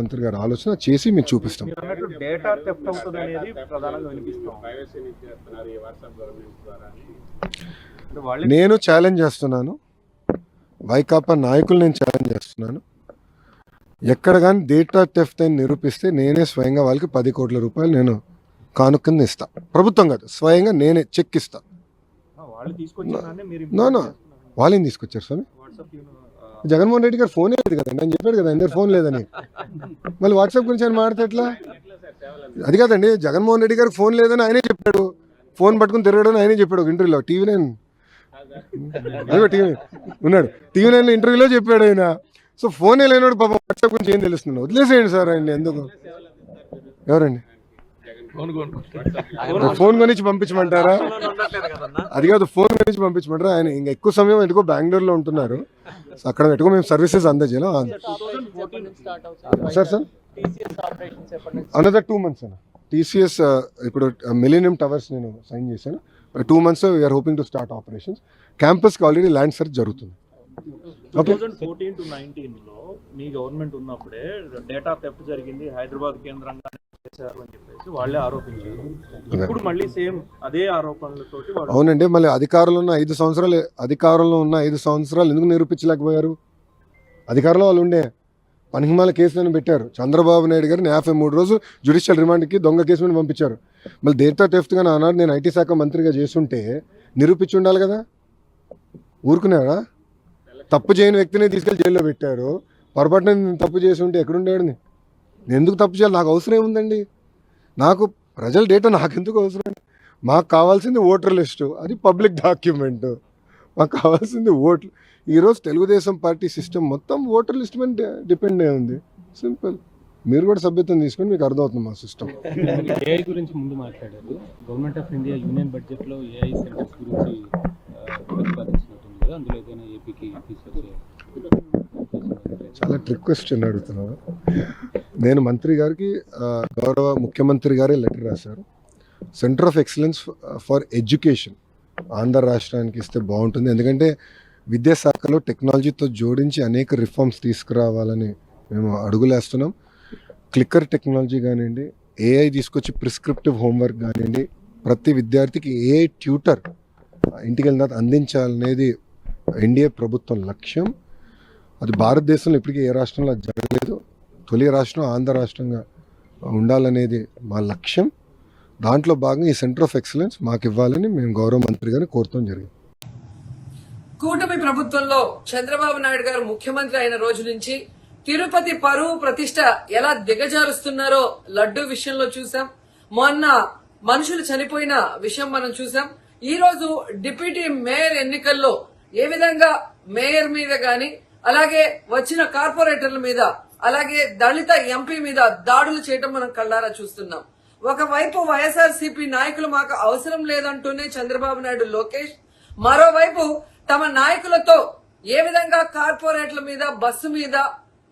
ముఖ్యమంత్రి గారు ఆలోచన చేసి మీకు చూపిస్తాం. నేను ఛాలెంజ్ చేస్తున్నాను, వైకాపా నాయకులు నేను ఛాలెంజ్ చేస్తున్నాను. ఎక్కడ కానీ డేటా థెఫ్ట్ అని నిరూపిస్తే నేనే స్వయంగా వాళ్ళకి 10 కోట్ల రూపాయలు నేను కానుకని ఇస్తా. ప్రభుత్వం కాదు, స్వయంగా నేనే చెక్ ఇస్తా. వాళ్ళేం తీసుకొచ్చారు స్వామి? జగన్మోహన్ రెడ్డి గారు ఫోనే లేదు కదండి, నేను చెప్పాడు కదా అందరు ఫోన్ లేదని. మళ్ళీ వాట్సాప్ గురించి ఆయన మాట్లాడితే ఎట్లా? అది కాదండి, జగన్మోహన్ రెడ్డి గారికి ఫోన్ లేదని ఆయనే చెప్పాడు. ఫోన్ పట్టుకుని తిరగడం ఆయనే చెప్పాడు ఒక ఇంటర్వ్యూలో. టీవీ9 ఉన్నాడు, టీవీ9 ఇంటర్వ్యూలో చెప్పాడు ఆయన. సో ఫోనే లేనాడు పాపం, వాట్సాప్ గురించి ఏం తెలుస్తున్నాడు? వదిలేసేయండి సార్ ఆయన. ఎందుకు? ఎవరండి ఫోన్ కొనిచ్చి పంపించమంటారా? అది కాదు, ఫోన్ కొనిచ్చి పంపించమంటారా? ఆయన ఇంకా ఎక్కువ సమయం ఎటుకో బెంగళూరులో ఉంటున్నారు. అక్కడ ఎటుకో మేము సర్వీసెస్ అందజేయాలి సార్. అనదర్ 2 months అన్న. టీసీఎస్ ఇప్పుడు మిలీనియం టవర్స్ నేను సైన్ చేశాను. 2 months we are hoping to start operations. క్యాంపస్కి ఆల్రెడీ ల్యాండ్ సెర్చ్ జరుగుతుంది. 2014 to 19 లో మీ గవర్నమెంట్ ఉన్నప్పుడే డేటా థెఫ్ట్ జరిగింది, హైదరాబాద్ కేంద్రంగా చేశారు అని చెప్పేసి వాళ్ళే ఆరోపించారు. ఇప్పుడు మళ్ళీ సేమ్ అదే ఆరోపణలతోటి. అవునండి, మళ్ళీ అధికారంలో ఉన్న 5 సంవత్సరాలు ఎందుకు నిరూపించలేకపోయారు? అధికారంలో వాళ్ళు ఉండే పనికిమాల కేసులను పెట్టారు. చంద్రబాబు నాయుడు గారిని 53 రోజులు జ్యుడిషియల్ రిమాండ్కి దొంగ కేసు మీద పంపించారు. మళ్ళీ డేటా థెఫ్ట్గా ఆనాడు నేను ఐటీ శాఖ మంత్రిగా చేస్తుంటే నిరూపించి ఉండాలి కదా. ఊరుకున్నారా? తప్పు చేయని వ్యక్తిని తీసుకెళ్ళి జైల్లో పెట్టారు. పొరపాటున తప్పు చేసి ఉంటే ఎక్కడుండేవాడు? నేను ఎందుకు తప్పు చేయాలి? నాకు అవసరం ఏముందండి? నాకు ప్రజల డేటా నాకెందుకు అవసరం? మాకు కావాల్సింది ఓటర్ లిస్టు, అది పబ్లిక్ డాక్యుమెంట్. మాకు కావాల్సింది ఓట్లు. ఈరోజు తెలుగుదేశం పార్టీ సిస్టమ్ మొత్తం ఓటర్ లిస్ట్ మీద డిపెండ్ అయి ఉంది. సింపుల్. మీరు కూడా సభ్యత్వం తీసుకొని మీకు అర్థమవుతుంది మా సిస్టమ్. ఏఐ గురించి ముందు మాట్లాడారు. గవర్నమెంట్ ఆఫ్ ఇండియా యూనియన్ బడ్జెట్లో ఏఐ సెంటర్స్ గురించి ప్రతిపాదించినట్టుంది కదా, అందులో ఏదైనా ఏపీకి తీసుకొచ్చే? చాలా ట్రిక్ క్వశ్చన్ అడుగుతున్నాను. నేను మంత్రి గారికి, గౌరవ ముఖ్యమంత్రి గారే లెటర్ రాశారు. Centre of excellence for education Andhra రాష్ట్రానికి ఇస్తే బాగుంటుంది. ఎందుకంటే విద్యాశాఖలో టెక్నాలజీతో జోడించి అనేక రిఫార్మ్స్ తీసుకురావాలని మేము అడుగులేస్తున్నాం. క్లిక్కర్ టెక్నాలజీ కానివ్వండి, ఏఐ తీసుకొచ్చి ప్రిస్క్రిప్టివ్ హోంవర్క్ కానివ్వండి, ప్రతి విద్యార్థికి ఏఐ ట్యూటర్ ఇంటికి వెళ్ళిన తర్వాత అందించాలనేది ఎన్డీఏ ప్రభుత్వం లక్ష్యం. అది భారతదేశంలో ఇప్పటికీ ఏ రాష్ట్రంలో జరగలేదు. తొలి రాష్ట్రం ఆంధ్ర రాష్ట్రంగా ఉండాలనేది మా లక్ష్యం. దాంట్లో భాగంగా ఈ సెంటర్ ఆఫ్ ఎక్సలెన్స్ మాకు ఇవ్వాలని మేము గౌరవ మంత్రి గారిని కోరటం జరిగింది. కూటమి ప్రభుత్వంలో చంద్రబాబు నాయుడు గారు ముఖ్యమంత్రి అయిన రోజు నుంచి తిరుపతి పరువు ప్రతిష్ట ఎలా దిగజారుస్తున్నారో లడ్డూ విషయంలో చూసాం. మొన్న మనుషులు చనిపోయిన విషయం మనం చూసాం. ఈ రోజు డిప్యూటీ మేయర్ ఎన్నికల్లో ఏ విధంగా మేయర్ మీద గాని, అలాగే వచ్చిన కార్పొరేటర్ల మీద, అలాగే దళిత ఎంపీ మీద దాడులు చేయడం మనం కళ్ళారా చూస్తున్నాం. ఒకవైపు వైఎస్ఆర్సీపీ నాయకులు మాకు అవసరం లేదంటూనే చంద్రబాబు నాయుడు, లోకేష్, మరోవైపు తమ నాయకులతో ఏ విధంగా కార్పొరేట్ల మీద, బస్సు మీద,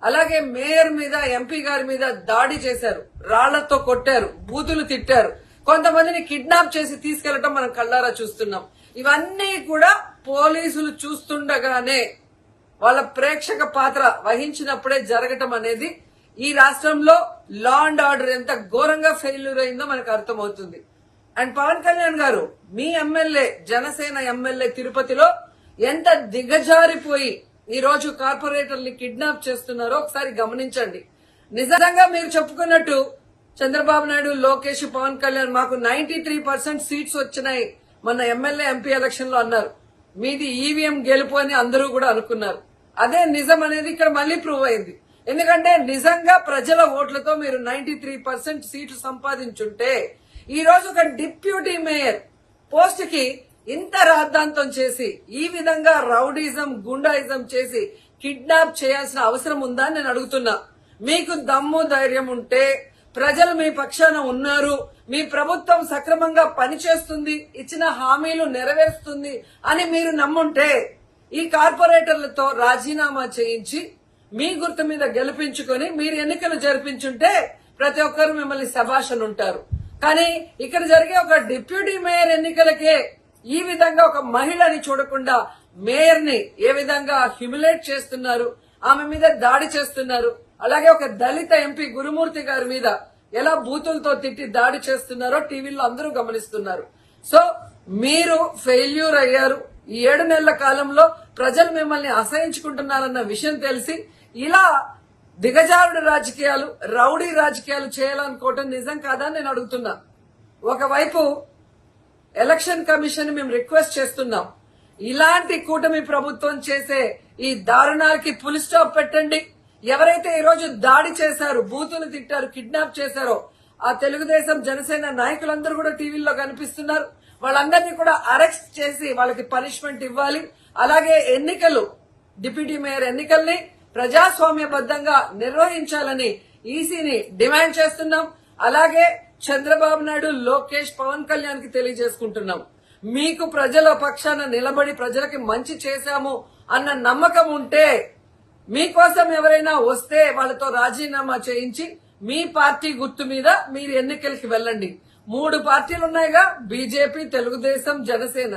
అలాగే మేయర్ మీద, ఎంపీ గారి మీద దాడి చేశారు. రాళ్లతో కొట్టారు, బూతులు తిట్టారు, కొంతమందిని కిడ్నాప్ చేసి తీసుకెళ్లడం మనం కళ్ళారా చూస్తున్నాం. ఇవన్నీ కూడా పోలీసులు చూస్తుండగానే వాళ్ళ ప్రేక్షక పాత్ర వహించినప్పుడే జరగటం అనేది ఈ రాష్ట్రంలో లా అండ్ ఆర్డర్ ఎంత ఘోరంగా ఫెయిల్యూర్ అయిందో మనకు అర్థమవుతుంది. అండ్ పవన్ కళ్యాణ్ గారు, మీ ఎమ్మెల్యే, జనసేన ఎమ్మెల్యే తిరుపతిలో ఎంత దిగజారిపోయి ఈ రోజు కార్పొరేటర్ని కిడ్నాప్ చేస్తున్నారో ఒకసారి గమనించండి. నిజంగా మీరు చెప్పుకున్నట్టు చంద్రబాబు నాయుడు, లోకేష్, పవన్ కళ్యాణ్ మాకు 93% సీట్స్ వచ్చినాయి మన ఎమ్మెల్యే, ఎంపీ ఎలక్షన్ లో అన్నారు. మీది ఈవీఎం గెలుపు అని అందరూ కూడా అనుకున్నారు. అదే నిజం అనేది ఇక్కడ మళ్లీ ప్రూవ్ అయింది. ఎందుకంటే నిజంగా ప్రజల ఓట్లతో మీరు 93% సీట్లు సంపాదించుంటే ఈ రోజు ఒక డిప్యూటీ మేయర్ పోస్ట్ కి ఇంత రాద్ధాంతం చేసి, ఈ విధంగా రౌడీజం, గుండాయిజం చేసి కిడ్నాప్ చేయాల్సిన అవసరం ఉందా అని నేను అడుగుతున్నా. మీకు దమ్ము ధైర్యం ఉంటే, ప్రజలు మీ పక్షాన ఉన్నారు, మీ ప్రభుత్వం సక్రమంగా పనిచేస్తుంది, ఇచ్చిన హామీలు నెరవేరుస్తుంది అని మీరు నమ్ముంటే ఈ కార్పొరేటర్లతో రాజీనామా చేయించి మీ గుర్తు మీద గెలిపించుకొని మీరు ఎన్నికలు జరిపించుంటే ప్రతి ఒక్కరు మిమ్మల్ని శభాష్ ఉంటారు. కానీ ఇక్కడ జరిగే ఒక డిప్యూటీ మేయర్ ఎన్నికలకే ఈ విధంగా ఒక మహిళని చూడకుండా మేయర్ ని ఏ విధంగా హ్యూమిలేట్ చేస్తున్నారు, ఆమె మీద దాడి చేస్తున్నారు. అలాగే ఒక దళిత ఎంపీ గురుమూర్తి గారి మీద ఎలా బూతులతో తిట్టి దాడి చేస్తున్నారో టీవీలో అందరూ గమనిస్తున్నారు. సో మీరు ఫెయిల్యూర్ అయ్యారు. ఈ 7 నెలల కాలంలో ప్రజలు మిమ్మల్ని అసహించుకుంటున్నారన్న విషయం తెలిసి ఇలా దిగజారుడు రాజకీయాలు, రౌడీ రాజకీయాలు చేయాలనుకోవటం నిజం కాదా నేను అడుగుతున్నా. ఒకవైపు ఎలక్షన్ కమిషన్ మేము రిక్వెస్ట్ చేస్తున్నాం, ఇలాంటి కూటమి ప్రభుత్వం చేసే ఈ దారుణాలకి ఫుల్ స్టాప్ పెట్టండి. ఎవరైతే ఈ రోజు దాడి చేశారు, బూతులు తిట్టారు, కిడ్నాప్ చేశారో ఆ తెలుగుదేశం జనసేన నాయకులందరూ కూడా టీవీల్లో కనిపిస్తున్నారు. వాళ్ళందరినీ కూడా అరెస్ట్ చేసి వాళ్ళకి పనిష్మెంట్ ఇవ్వాలి. అలాగే ఎన్నికలు, డిప్యూటీ మేయర్ ఎన్నికల్ని ప్రజాస్వామ్యబద్ధంగా నిర్వహించాలని ఈసీని డిమాండ్ చేస్తున్నాం. అలాగే చంద్రబాబు నాయుడు, లోకేష్, పవన్ కళ్యాణ్ కి తెలియజేసుకుంటున్నాం, మీకు ప్రజల పక్షాన నిలబడి ప్రజలకి మంచి చేశాము అన్న నమ్మకం ఉంటే మీకోసం ఎవరైనా వస్తే వాళ్ళతో రాజీనామా చేయించి మీ పార్టీ గుర్తు మీద మీరు ఎన్నికలకి వెళ్ళండి. 3 పార్టీలు ఉన్నాయిగా, బీజేపీ, తెలుగుదేశం, జనసేన.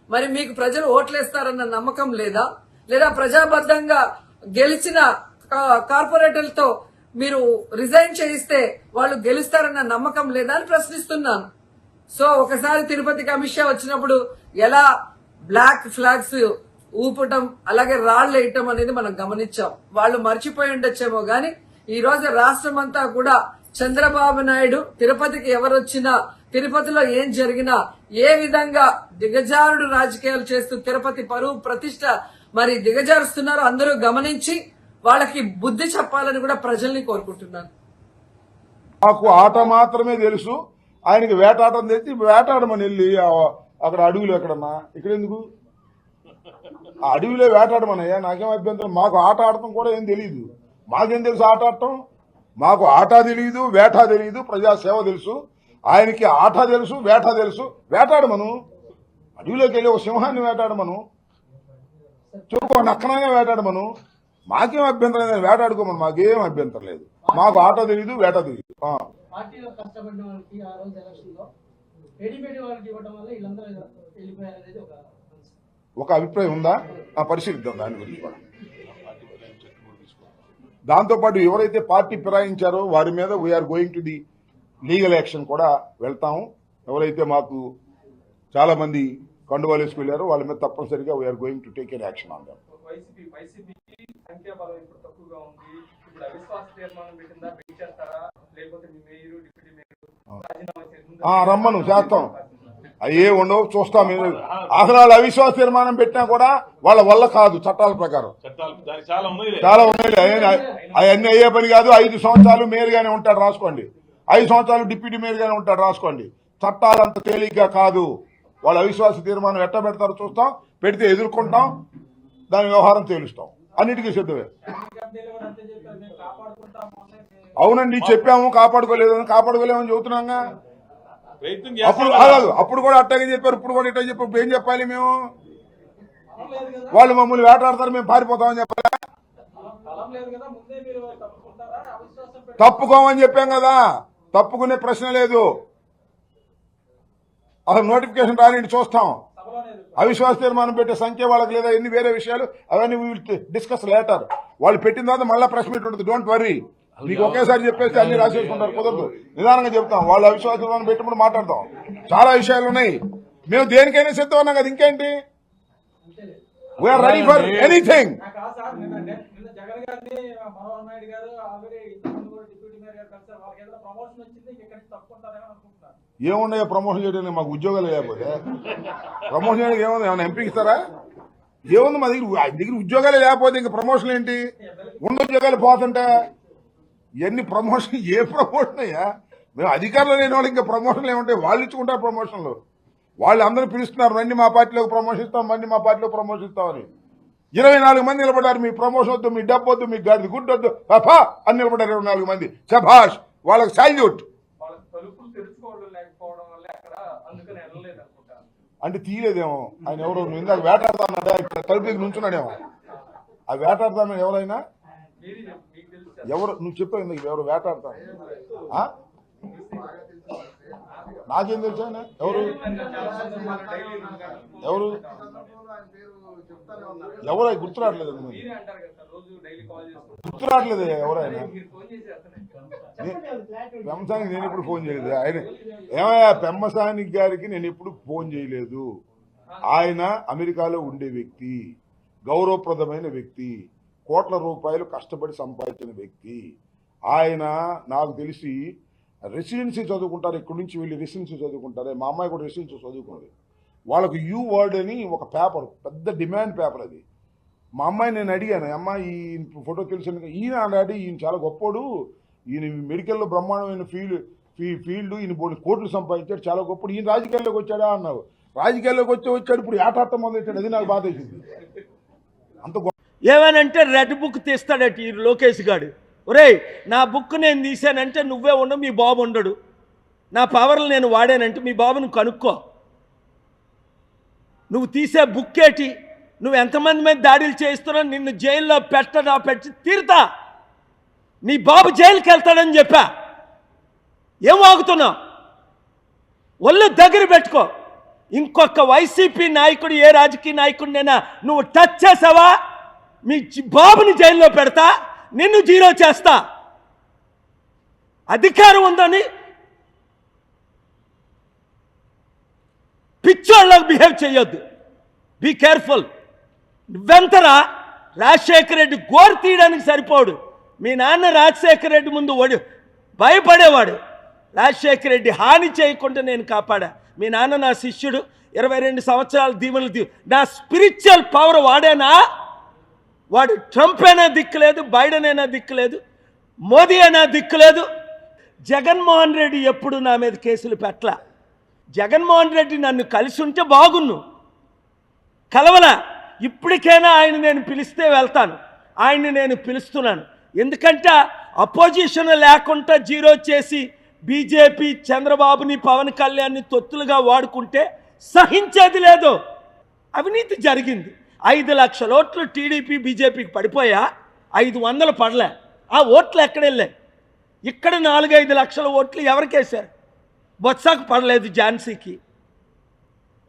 మరి మీకు ప్రజలు ఓట్లేస్తారన్న నమ్మకం లేదా? లేదా ప్రజాబద్ధంగా గెలిచిన కార్పొరేటర్లతో మీరు రిజైన్ చేయిస్తే వాళ్ళు గెలుస్తారన్న నమ్మకం లేదా అని ప్రశ్నిస్తున్నాను. సో ఒకసారి తిరుపతికి అమిత్ షా వచ్చినప్పుడు ఎలా బ్లాక్ ఫ్లాగ్స్ ఊపటం, అలాగే రాళ్లు వేయటం అనేది మనం గమనించాం. వాళ్ళు మర్చిపోయి ఉండొచ్చేమో గాని ఈ రోజు రాష్ట్రం అంతా కూడా చంద్రబాబు నాయుడు తిరుపతికి ఎవరొచ్చినా, తిరుపతిలో ఏం జరిగినా, ఏ విధంగా దిగజారుడు రాజకీయాలు చేస్తూ తిరుపతి పరువు ప్రతిష్ట మరి దిగజారుస్తున్నారో అందరూ గమనించి వాళ్ళకి బుద్ధి చెప్పాలని కూడా ప్రజల్ని కోరుకుంటున్నాను. మాకు ఆట మాత్రమే తెలుసు, ఆయనకి వేటాటం తెచ్చి వేటాడమని వెళ్ళి అక్కడ అడవిలో ఎక్కడన్నా, ఇక్కడ ఎందుకు ఆ అడవిలో వేటాడమనయ్యా, నాకేం అభ్యంతరం. మాకు ఆట ఆడటం కూడా ఏం తెలియదు. మాకేం తెలుసు ఆట ఆడటం? మాకు ఆట తెలియదు, వేట తెలియదు, ప్రజాసేవ తెలుసు. ఆయనకి ఆట తెలుసు, వేట తెలుసు. వేటాడమను, అడవిలోకి వెళ్ళి ఒక సింహాన్ని వేటాడమను, చెరుకు నక్కనంగా వేటాడమను. మాకేం అభ్యంతరం లేదు, వేటాడుకోమను, మాకేం అభ్యంతరం లేదు. మాకు ఆట తెలియదు, వేట తెలియదు. పార్టీలో కష్టపడిన వాళ్ళకి ఆ రోజు ఎలక్షన్ లో రెడీమేడ్ వాళ్ళకి ఇవ్వడం వల్ల వీళ్ళందరూ వెళ్ళిపోయారనేది ఒక అభిప్రాయం ఉందా? పరిశీలిద్దాం దాని గురించి కూడా. దాంతోపాటు ఎవరైతే పార్టీ ఫిరాయించారో వారి మీద we are going to the legal action కూడా వెళ్తాము. ఎవరైతే మాకు చాలా మంది కండువాలు వేసుకెళ్లారో వాళ్ళ మీద తప్పనిసరిగా we are going to take an action on them. వైసీపీకి సంఖ్యాబలం ఇప్పుడు తక్కువగా ఉంది. ఇప్పుడు అవిశ్వాస తీర్మానం పెట్టిందా, చేస్తారా, లేకపోతే మీ మేయరు, డిప్యూటీ మేయరు రాజీనామా చేస్తుందా? రమ్మను, చేస్తాం. అయ్యే ఉండవు, చూస్తాం. అసలు వాళ్ళు అవిశ్వాస తీర్మానం పెట్టినా కూడా వాళ్ళ వల్ల కాదు, చట్టాల ప్రకారం చాలా ఉన్నాయి. అవన్నీ అయ్యే పని కాదు. 5 సంవత్సరాలు మేయర్ గానే ఉంటాడు రాసుకోండి, 5 సంవత్సరాలు డిప్యూటీ మేయర్ గానే ఉంటాడు రాసుకోండి. చట్టాలు అంత తేలిగ్గా కాదు. వాళ్ళు అవిశ్వాస తీర్మానం ఎట్ట పెడతారో చూస్తాం, పెడితే ఎదుర్కొంటాం, దాని వ్యవహారం తేలుస్తాం. అన్నిటికీ సిద్ధమే. అవునండి, చెప్పాము, కాపాడుకోలేమని చెబుతున్నాగా. అప్పుడు కూడా అట్టగే చెప్పారు, ఇప్పుడు కూడా ఇట్లా చెప్పారు. ఏం చెప్పాలి మేము? వాళ్ళు మమ్మల్ని వేటాడతారు, మేము పారిపోతామని చెప్పాలా? తప్పుకోమని చెప్పాం కదా, తప్పుకునే ప్రశ్న లేదు. అసలు నోటిఫికేషన్ రాని చూస్తాం. అవిశ్వాస తీర్మానం పెట్టే సంఖ్య వాళ్ళకి లేదా ఎన్ని వేరే విషయాలు అవన్నీ డిస్కస్ లేటర్. వాళ్ళు పెట్టిన తర్వాత మళ్ళీ ప్రెస్ మీట్ ఉంటుంది. డోంట్ వరీ, మీకు ఒకేసారి చెప్పేసి అన్ని రాసేసుకుంటారు, కుదరదు. నిదానంగా చెప్తాం. వాళ్ళు అవిశ్వాస తీర్మానం పెట్టినప్పుడు మాట్లాడతాం. చాలా విషయాలు ఉన్నాయి. మేము దేనికైనా సిద్ధం అన్నాం కదా, ఇంకేంటి? We are ready for anything. Jagan గారిని మనోహర్ నాయుడు గారు ఆల్రెడీ డిప్యూటీ మేయర్ గారు కలిసారు. వాళ్ళకి ఏదైనా ప్రమోషన్ వచ్చింది, ఇక్కడ తప్పుకుంటారేమో అనుకుంటున్నారు. ఏమున్నాయో ప్రమోషన్ చేయడానికి? మాకు ఉద్యోగాలు లేకపోతే ప్రమోషన్ చేయడానికి ఏముంది? ఏమైనా ఎంపీకి ఇస్తారా? ఏముంది మా దగ్గర ఉద్యోగాలు లేకపోతే ఇంకా ప్రమోషన్ ఏంటి? ఉన్న ఉద్యోగాలు పోతుంటే ఎన్ని ప్రమోషన్, ఏ ప్రమోషన్ అయ్యా? మేము అధికారులు లేని వాళ్ళు ఇంకా ప్రమోషన్లు ఏముంటాయి? వాళ్ళు ఇచ్చుకుంటారు ప్రమోషన్లు. వాళ్ళు అందరూ పిలుస్తున్నారు, రండి మా పార్టీలోకి ప్రమోషన్ ఇస్తాం, రండి మా పార్టీలో ప్రమోషన్ ఇస్తామని. 24 మంది నిలబడ్డారు. మీ ప్రమోషన్ వద్దు, మీ డబ్బు వద్దు, మీ గడ్డి గుడ్డు వద్దు అని నిలబడ్డారు 24 మంది. శభాష్, వాళ్ళకి సాల్యూట్. అంటే తీయలేదేమో ఆయన. ఎవరు ఇందాక వేటాడతాన్నాడా? తలుపు దగ్గర నుంచున్నాడేమో. ఆ వేటాడతాను ఎవరైనా ఎవరు? నువ్వు చెప్పావు ఇందాక ఎవరు వేటాడతాను? నాకేం తెలుసు ఆయన ఎవరు? ఎవరు గుర్తురావట్లేదు. రోజు డైలీ కాల్ చేసుకుంటారు. గుర్తు రావట్లేదు ఎవరైనా. మీరు ఫోన్ చేసి అతనే పెమ్మసానికి నేను ఎప్పుడు ఫోన్ చేయలేదు. ఆయన ఏమయ్యా, పెమ్మసానికి గారికి నేను ఎప్పుడు ఫోన్ చేయలేదు. ఆయన అమెరికాలో ఉండే వ్యక్తి, గౌరవప్రదమైన వ్యక్తి, కోట్ల రూపాయలు కష్టపడి సంపాదించిన వ్యక్తి. ఆయన నాకు తెలిసి రెసిడెన్సీ చదువుకుంటారు, ఇక్కడి నుంచి వెళ్ళి రెసిడెన్సీ చదువుకుంటారు. మా అమ్మాయి కూడా రెసిడెన్సీ చదువుకున్నది. వాళ్ళకు యూ వర్డ్ అని ఒక పేపర్, పెద్ద డిమాండ్ పేపర్ అది. మా అమ్మాయి నేను అడిగాను, అమ్మాయి ఈ ఫోటో తెలుసు. ఈయన అన్నాడు, ఈయన చాలా గొప్పోడు, ఈయన మెడికల్లో బ్రహ్మాండమైన ఫీల్డ్, ఈయన కోట్లు సంపాదించాడు, చాలా గొప్పడు. ఈయన రాజకీయాల్లోకి వచ్చాడా అన్నావు. రాజకీయాల్లోకి వచ్చాడు, ఇప్పుడు ఏటాటం మొదలెట్టాడు. అది నాకు బాధ వేసింది. అంత ఏమనంటే రెడ్ బుక్ తీస్తాడట ఈ లోకేష్ గాడు. ఒరేయ్, నా బుక్ నేను తీసానంటే నువ్వే ఉండవు, మీ బాబు ఉండడు. నా పవర్లు నేను వాడానంటే మీ బాబును కనుక్కో. నువ్వు తీసే బుక్ ఏంటి? నువ్వు ఎంతమంది మీద దాడులు చేస్తున్నావు? నిన్ను జైల్లో పెట్టి తీరుతా. నీ బాబు జైలుకి వెళ్తాడని చెప్పా. ఏం వాగుతున్నావు? ఒళ్ళు దగ్గర పెట్టుకో. ఇంకొక వైసీపీ నాయకుడు, ఏ రాజకీయ నాయకుడినైనా నువ్వు టచ్ చేసావా, మీ బాబుని జైల్లో పెడతా, నిన్ను జీరో చేస్తా. అధికారం ఉందని పిచ్చోళ్ళకు బిహేవ్ చేయొద్దు. Be careful. నువ్వెంతరా? రాజశేఖర రెడ్డి గోరు తీయడానికి సరిపోడు. మీ నాన్న రాజశేఖర రెడ్డి ముందు భయపడేవాడు. రాజశేఖర రెడ్డి హాని చేయకుండా నేను కాపాడా. మీ నాన్న నా శిష్యుడు, 22 సంవత్సరాల దీవెనలు. నా స్పిరిచువల్ పవర్ వాడేనా? వాడు ట్రంప్ అయినా దిక్కులేదు, బైడెన్ అయినా దిక్కులేదు, మోదీ అయినా దిక్కులేదు. జగన్మోహన్ రెడ్డి ఎప్పుడు నా మీద కేసులు పెట్టలా. జగన్మోహన్ రెడ్డి నన్ను కలిసి ఉంటే బాగున్ను, కలవలా. ఇప్పటికైనా ఆయన నేను పిలిస్తే వెళ్తాను. ఆయన్ని నేను పిలుస్తున్నాను. ఎందుకంటే అపోజిషన్ లేకుండా జీరో చేసి బీజేపీ చంద్రబాబుని, పవన్ కళ్యాణ్ని తొత్తులుగా వాడుకుంటే సహించేది లేదు. అవినీతి జరిగింది. 5 లక్షల ఓట్లు టీడీపీ బీజేపీకి పడిపోయా, 500 పడలే. ఆ ఓట్లు ఎక్కడెళ్ళాయి? ఇక్కడ 4-5 లక్షల ఓట్లు ఎవరికేశారు? బొత్సకు పడలేదు, ఝాన్సీకి.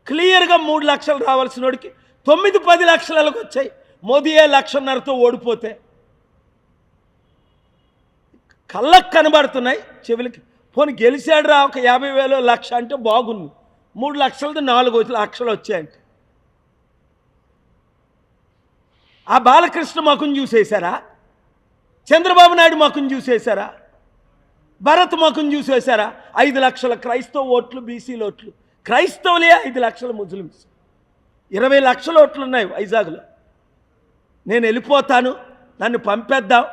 క్లియర్గా 3 లక్షలు రావాల్సిన వాడికి 9-10 లక్షలకు వచ్చాయి. మోదీయే 1,500,000తో ఓడిపోతే కళ్ళకు కనబడుతున్నాయి, చెవులకి. పోనీ గెలిచాడు రా, ఒక 50,000 1,00,000 అంటే బాగుంది. 3 లక్షలతో 4 లక్షలు వచ్చాయంటే ఆ బాలకృష్ణ ముఖం చూసేశారా? చంద్రబాబు నాయుడు ముఖం చూసేశారా? భరత్ ముఖం చూసేశారా? 5 లక్షల క్రైస్తవ ఓట్లు, బీసీల ఓట్లు. క్రైస్తవులే 5 లక్షల ముస్లిమ్స్. 20 లక్షల ఓట్లు ఉన్నాయి వైజాగ్లో. నేను వెళ్ళిపోతాను, నన్ను పంపేద్దాం,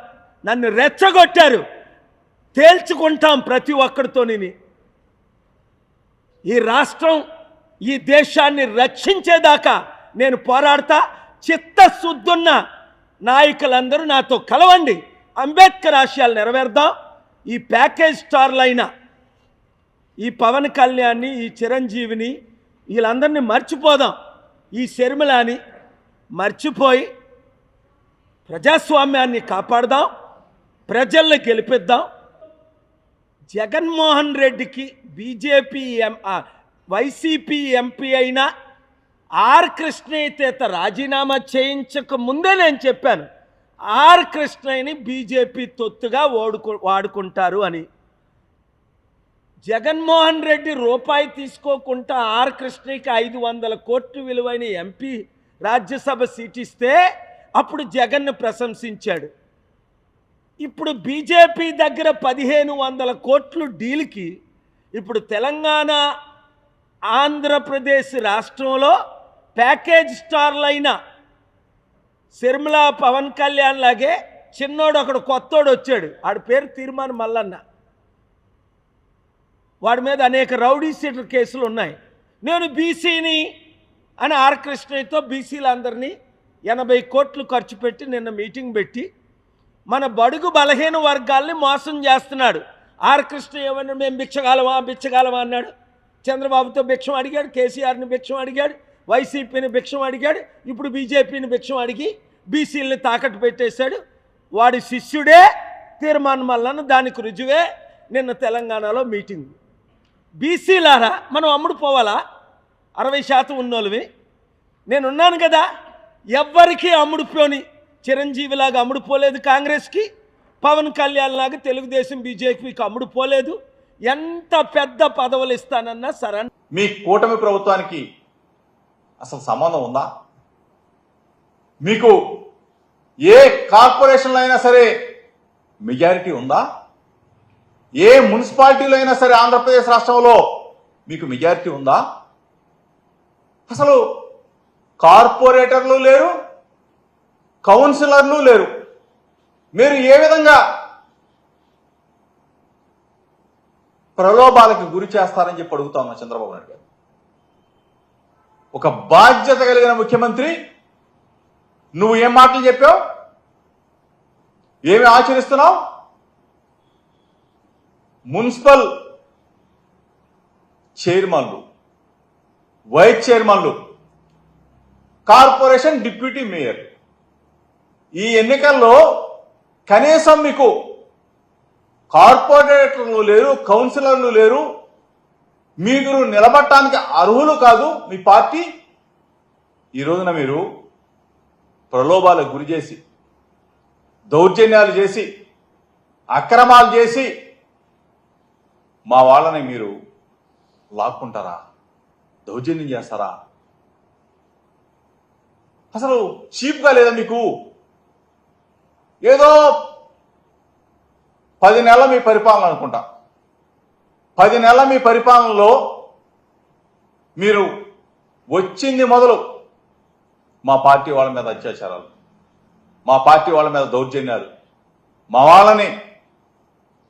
నన్ను రెచ్చగొట్టారు, తేల్చుకుంటాం ప్రతి ఒక్కడితోని. ఈ రాష్ట్రం, ఈ దేశాన్ని రక్షించేదాకా నేను పోరాడతా. చిత్తశుద్ధున్న నాయకులందరూ నాతో కలవండి. అంబేద్కర్ ఆశయాలు నెరవేర్దాం. ఈ ప్యాకేజ్ స్టార్లైన ఈ పవన్ కళ్యాణ్ని, ఈ చిరంజీవిని, వీళ్ళందరినీ మర్చిపోదాం. ఈ శర్మిలాని మర్చిపోయి ప్రజాస్వామ్యాన్ని కాపాడదాం, ప్రజల్ని గెలిపిద్దాం. జగన్మోహన్ రెడ్డికి బీజేపీ వైసీపీ ఎంపీ అయినా ఆర్ కృష్ణయ్య రాజీనామా చేయించక ముందే నేను చెప్పాను, ఆర్ కృష్ణయ్యని బీజేపీ తొత్తుగా వాడుకుంటారు అని. జగన్మోహన్ రెడ్డి రూపాయి తీసుకోకుండా ఆర్ కృష్ణయ్యకి 500 కోట్లు విలువైన ఎంపీ రాజ్యసభ సీట్ ఇస్తే అప్పుడు జగన్ను ప్రశంసించాడు. ఇప్పుడు బీజేపీ దగ్గర 1,500 కోట్లు డీల్కి ఇప్పుడు తెలంగాణ, ఆంధ్రప్రదేశ్ రాష్ట్రంలో ప్యాకేజ్ స్టార్లైన శర్మిల, పవన్ కళ్యాణ్ లాగే చిన్నోడు ఒకడు కొత్తోడు వచ్చాడు. వాడి పేరు తీర్మాన్ మల్లన్న. వాడి మీద అనేక రౌడీ షీటర్ కేసులు ఉన్నాయి. నేను బీసీని అని ఆర్ కృష్ణయ్యతో బీసీలందరినీ 80 కోట్లు ఖర్చు పెట్టి నిన్న మీటింగ్ పెట్టి మన బడుగు బలహీన వర్గాల్ని మోసం చేస్తున్నాడు. ఆర్ కృష్ణయ్య ఏమన్నా మేము బిచ్చగాలమా అన్నాడు. చంద్రబాబుతో భిక్షం అడిగాడు, కేసీఆర్ని భిక్షం అడిగాడు, వైసీపీని భిక్షం అడిగాడు, ఇప్పుడు బీజేపీని భిక్షం అడిగి బీసీలని తాకట్టు పెట్టేశాడు. వాడి శిష్యుడే తీర్మాన్ మల్లన్న. దానికి రుజువే నిన్న తెలంగాణలో మీటింగ్. బీసీలారా, మనం అమ్ముడు పోవాలా? 60% ఉన్నోళ్ళవి. నేనున్నాను కదా, ఎవ్వరికీ అమ్ముడుపోని చిరంజీవిలాగా అమ్ముడుపోలేదు కాంగ్రెస్కి, పవన్ కళ్యాణ్ లాగా తెలుగుదేశం బీజేపీకి అమ్ముడుపోలేదు. ఎంత పెద్ద పదవులు ఇస్తానన్నా సరే. మీ కూటమి ప్రభుత్వానికి అసలు సంబంధం ఉందా? మీకు ఏ కార్పొరేషన్లో అయినా సరే మెజారిటీ ఉందా? ఏ మున్సిపాలిటీలో అయినా సరే ఆంధ్రప్రదేశ్ రాష్ట్రంలో మీకు మెజారిటీ ఉందా? అసలు కార్పొరేటర్లు లేరు, కౌన్సిలర్లు లేరు. మీరు ఏ విధంగా ప్రలోభాలకు గురి చేస్తారని చెప్పి అడుగుతా ఉన్నా చంద్రబాబు నాయుడు గారు. ఒక బాధ్యత కలిగిన ముఖ్యమంత్రి, నువ్వు ఏం మాటలు చెప్పావు, ఏమి ఆచరిస్తున్నావు? మున్సిపల్ చైర్మన్లు, వైస్ చైర్మన్లు, కార్పొరేషన్ డిప్యూటీ మేయర్, ఈ ఎన్నికల్లో కనీసం మీకు కార్పొరేటర్లు లేరు, కౌన్సిలర్లు లేరు, మీరు నిలబడటానికి అర్హులు కాదు మీ పార్టీ. ఈ రోజున మీరు ప్రలోభాలకు గురి చేసి, దౌర్జన్యాలు చేసి, అక్రమాలు చేసి మా వాళ్ళని మీరు లాక్కుంటారా? దౌర్జన్యం చేస్తారా? అసలు చీప్గా లేదా మీకు? ఏదో 10 నెలల మీ పరిపాలన అనుకుంటా, 10 నెలల మీ పరిపాలనలో మీరు వచ్చింది మొదలు మా పార్టీ వాళ్ళ మీద అత్యాచారాలు, మా పార్టీ వాళ్ళ మీద దౌర్జన్యాలు, మా వాళ్ళని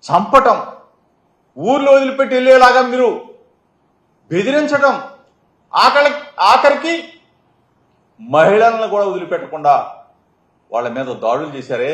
చంపటం, ఊర్లో వదిలిపెట్టి వెళ్ళేలాగా మీరు బెదిరించడం, ఆఖరికి మహిళలను కూడా వదిలిపెట్టకుండా వాళ్ళ మీద దాడులు చేశారే.